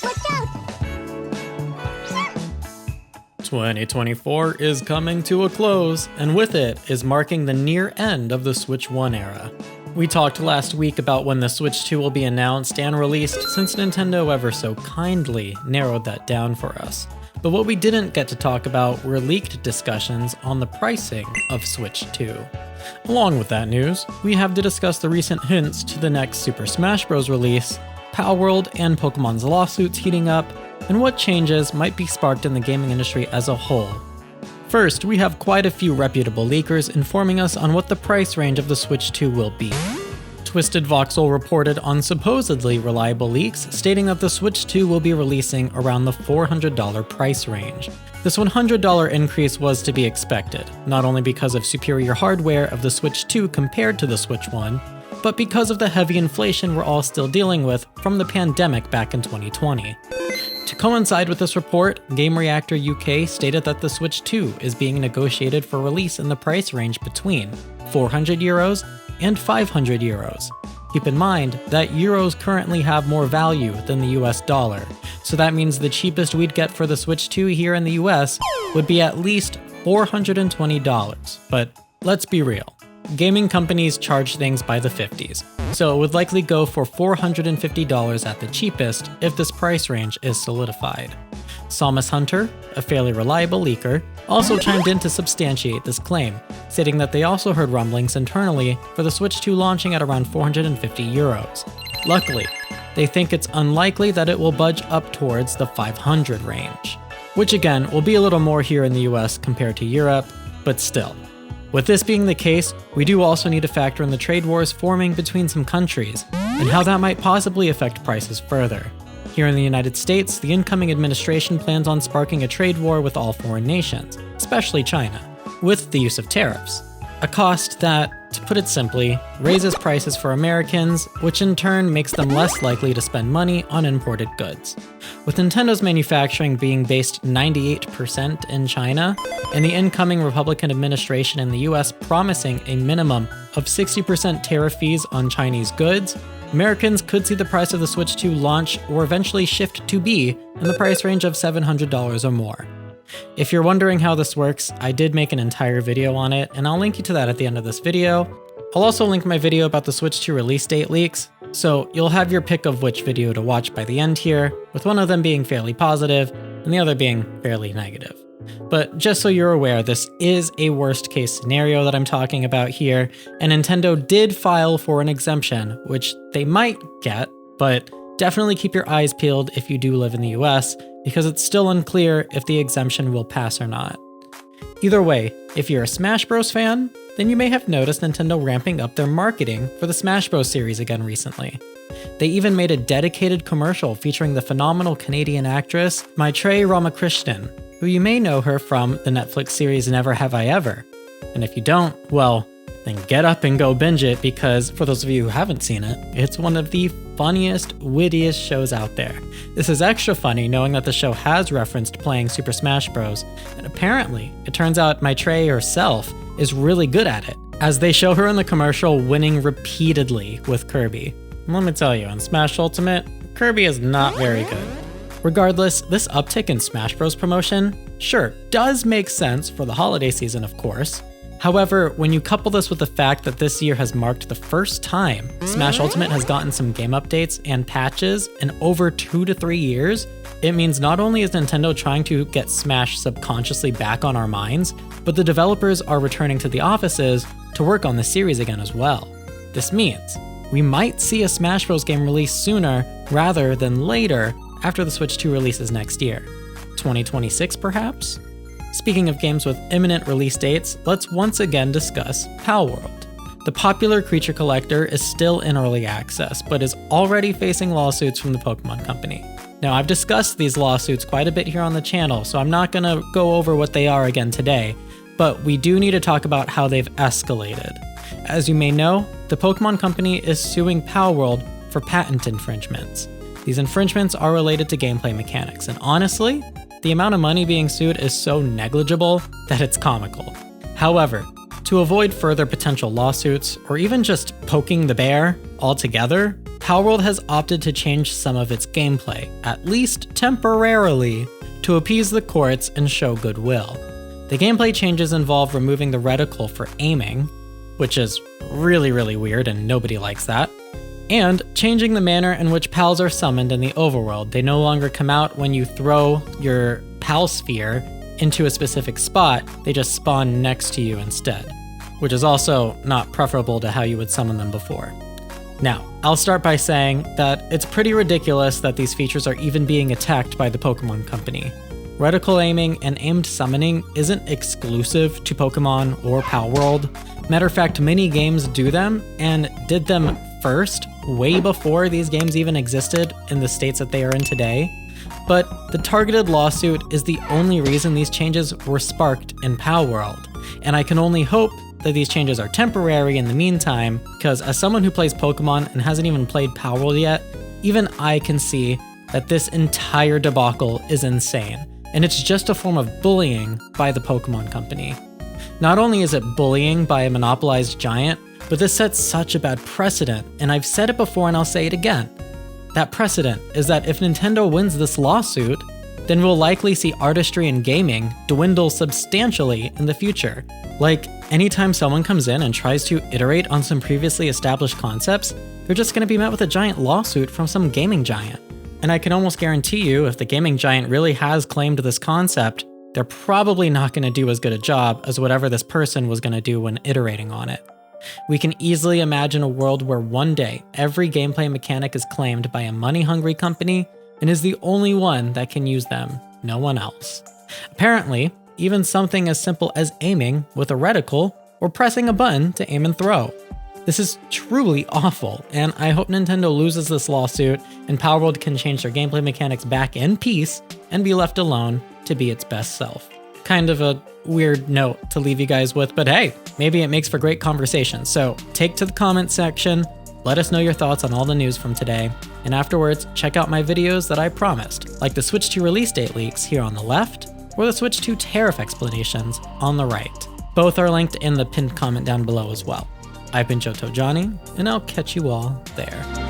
Watch out! 2024 is coming to a close, and with it is marking the near end of the Switch 1 era. We talked last week about when the Switch 2 will be announced and released, since Nintendo ever so kindly narrowed that down for us. But what we didn't get to talk about were leaked discussions on the pricing of Switch 2. Along with that news, we have to discuss the recent hints to the next Super Smash Bros. Release, Palworld and Pokémon's lawsuits heating up, and what changes might be sparked in the gaming industry as a whole. First, we have quite a few reputable leakers informing us on what the price range of the Switch 2 will be. Twisted Voxel reported on supposedly reliable leaks, stating that the Switch 2 will be releasing around the $400 price range. This $100 increase was to be expected, not only because of superior hardware of the Switch 2 compared to the Switch 1, but because of the heavy inflation we're all still dealing with from the pandemic back in 2020. To coincide with this report, Game Reactor UK stated that the Switch 2 is being negotiated for release in the price range between €400 and €500. Keep in mind that euros currently have more value than the US dollar, so that means the cheapest we'd get for the Switch 2 here in the US would be at least $420. But let's be real. Gaming companies charge things by the 50s, so it would likely go for $450 at the cheapest if this price range is solidified. Samus Hunter, a fairly reliable leaker, also chimed in to substantiate this claim, stating that they also heard rumblings internally for the Switch 2 launching at around €450. Luckily, they think it's unlikely that it will budge up towards the 500 range, which again will be a little more here in the US compared to Europe, but still. With this being the case, we do also need to factor in the trade wars forming between some countries, and how that might possibly affect prices further. Here in the United States, the incoming administration plans on sparking a trade war with all foreign nations, especially China, with the use of tariffs. A cost that, to put it simply, raises prices for Americans, which in turn makes them less likely to spend money on imported goods. With Nintendo's manufacturing being based 98% in China, and the incoming Republican administration in the US promising a minimum of 60% tariff fees on Chinese goods, Americans could see the price of the Switch 2 launch or eventually shift to be in the price range of $700 or more. If you're wondering how this works, I did make an entire video on it, and I'll link you to that at the end of this video. I'll also link my video about the Switch 2 release date leaks, so you'll have your pick of which video to watch by the end here, with one of them being fairly positive and the other being fairly negative. But just so you're aware, this is a worst case scenario that I'm talking about here, and Nintendo did file for an exemption, which they might get, but definitely keep your eyes peeled if you do live in the US, because it's still unclear if the exemption will pass or not. Either way, if you're a Smash Bros. Fan, then you may have noticed Nintendo ramping up their marketing for the Smash Bros. Series again recently. They even made a dedicated commercial featuring the phenomenal Canadian actress Maitreyi Ramakrishnan, who you may know her from the Netflix series Never Have I Ever. And if you don't, well, then get up and go binge it, because for those of you who haven't seen it, it's one of the funniest, wittiest shows out there. This is extra funny knowing that the show has referenced playing Super Smash Bros, and apparently, it turns out Maitreyi herself is really good at it, as they show her in the commercial winning repeatedly with Kirby. And let me tell you, in Smash Ultimate, Kirby is not very good. Regardless, this uptick in Smash Bros promotion, sure, does make sense for the holiday season, of course. However, when you couple this with the fact that this year has marked the first time Smash Ultimate has gotten some game updates and patches in over 2 to 3 years, it means not only is Nintendo trying to get Smash subconsciously back on our minds, but the developers are returning to the offices to work on the series again as well. This means we might see a Smash Bros game released sooner rather than later after the Switch 2 releases next year. 2026 perhaps? Speaking of games with imminent release dates, let's once again discuss Palworld. The popular creature collector is still in early access, but is already facing lawsuits from the Pokémon Company. Now, I've discussed these lawsuits quite a bit here on the channel, so I'm not going to go over what they are again today, but we do need to talk about how they've escalated. As you may know, the Pokémon Company is suing Palworld for patent infringements. These infringements are related to gameplay mechanics, and honestly, the amount of money being sued is so negligible that it's comical. However, to avoid further potential lawsuits, or even just poking the bear altogether, Palworld has opted to change some of its gameplay, at least temporarily, to appease the courts and show goodwill. The gameplay changes involve removing the reticle for aiming, which is really weird and nobody likes that, and changing the manner in which pals are summoned in the overworld. They no longer come out when you throw your pal sphere into a specific spot, they just spawn next to you instead, which is also not preferable to how you would summon them before. Now, I'll start by saying that it's pretty ridiculous that these features are even being attacked by the Pokémon Company. Reticle aiming and aimed summoning isn't exclusive to Pokémon or Palworld. Matter of fact, many games do them and did them first, way before these games even existed in the states that they are in today. But the targeted lawsuit is the only reason these changes were sparked in Palworld, and I can only hope that these changes are temporary in the meantime, because as someone who plays Pokemon and hasn't even played Palworld yet, even I can see that this entire debacle is insane, and it's just a form of bullying by the Pokemon Company. Not only is it bullying by a monopolized giant, but this sets such a bad precedent, and I've said it before and I'll say it again. That precedent is that if Nintendo wins this lawsuit, then we'll likely see artistry and gaming dwindle substantially in the future. Like, anytime someone comes in and tries to iterate on some previously established concepts, they're just going to be met with a giant lawsuit from some gaming giant. And I can almost guarantee you, if the gaming giant really has claimed this concept, they're probably not going to do as good a job as whatever this person was going to do when iterating on it. We can easily imagine a world where one day every gameplay mechanic is claimed by a money-hungry company and is the only one that can use them, no one else. Apparently, even something as simple as aiming with a reticle or pressing a button to aim and throw. This is truly awful, and I hope Nintendo loses this lawsuit and Palworld can change their gameplay mechanics back in peace and be left alone to be its best self. Kind of a weird note to leave you guys with, but hey, maybe it makes for great conversation. So take to the comment section, let us know your thoughts on all the news from today, and afterwards, check out my videos that I promised, like the Switch 2 release date leaks here on the left, or the Switch 2 tariff explanations on the right. Both are linked in the pinned comment down below as well. I've been JotoJohnny, and I'll catch you all there.